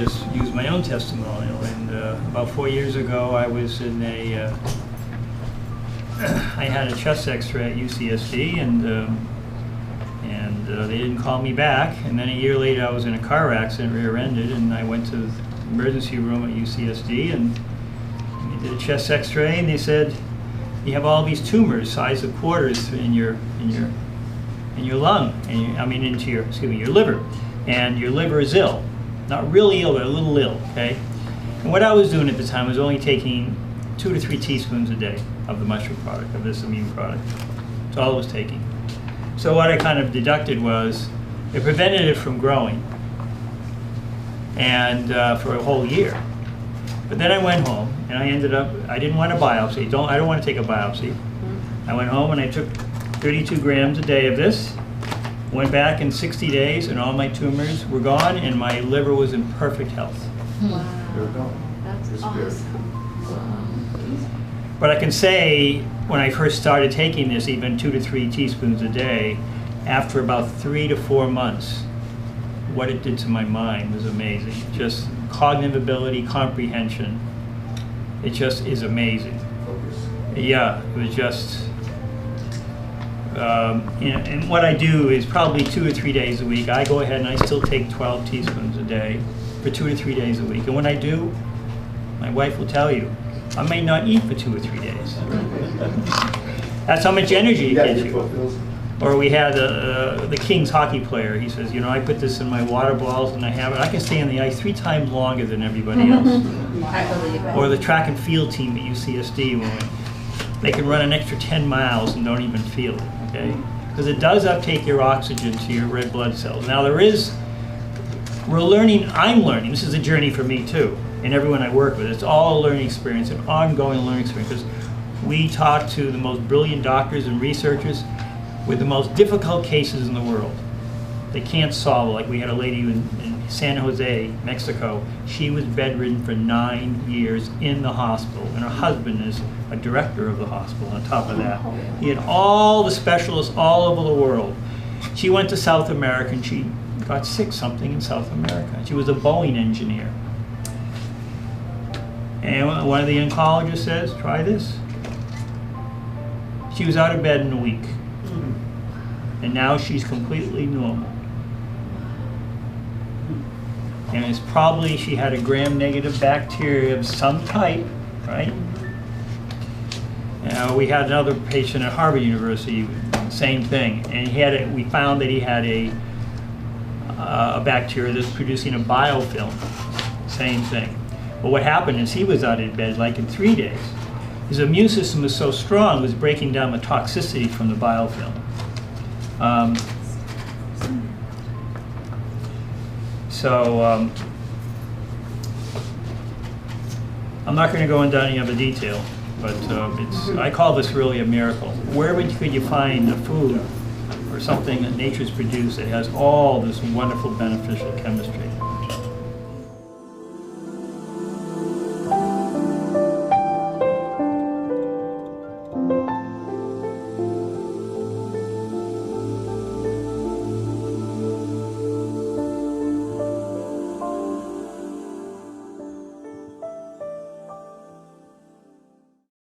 just use my own testimonial. And about 4 years ago, I was in a, I had a chest X-ray at UCSD, and they didn't call me back. And then a year later, I was in a car accident, rear-ended, and I went to the emergency room at UCSD, and they did a chest X-ray, and they said, you have all these tumors, size of quarters, in your lung, and into your, your liver, and your liver is ill. Not really ill, but a little ill, okay? And what I was doing at the time was only taking 2 to 3 teaspoons a day of the MyShroom product, of this immune product. That's all I was taking. So what I kind of deducted was it prevented it from growing, and for a whole year. But then I went home, and I ended up, I didn't want a biopsy. I don't want to take a biopsy. I went home and I took 32 grams a day of this, went back in 60 days, and all my tumors were gone, and my liver was in perfect health. Wow. That's awesome. But I can say, when I first started taking this, even 2 to 3 teaspoons a day, after about 3 to 4 months, what it did to my mind was amazing. Just cognitive ability, comprehension, it just is amazing. Focus. Yeah, it was just, and what I do is probably 2 or 3 days a week. I go ahead and I still take 12 teaspoons a day for 2 to 3 days a week. And when I do, my wife will tell you, I may not eat for 2 or 3 days. That's how much energy it gives you. Or we had the Kings hockey player. He says, I put this in my water bottles and I have it. I can stay on the ice 3 times longer than everybody else. I believe it. Or the track and field team at UCSD, when they can run an extra 10 miles and don't even feel it, okay? Because it does uptake your oxygen to your red blood cells. Now I'm learning, this is a journey for me too, and everyone I work with. It's all a learning experience, an ongoing learning experience, because we talk to the most brilliant doctors and researchers with the most difficult cases in the world. They can't solve it. Like we had a lady in San Jose, Mexico. She was bedridden for 9 years in the hospital, and her husband is a director of the hospital on top of that. He had all the specialists all over the world. She went to South America and she got sick something in South America. She was a Boeing engineer. And one of the oncologists says, try this. She was out of bed in a week. And now she's completely normal. And it's probably, she had a gram-negative bacteria of some type, right? We had another patient at Harvard University, same thing. And we found that he had a bacteria that's producing a biofilm, same thing. But what happened is he was out of bed like in 3 days. His immune system was so strong, it was breaking down the toxicity from the biofilm. I'm not going to go into any other detail, but I call this really a miracle. Where could you find a food or something that nature's produced that has all this wonderful beneficial chemistry?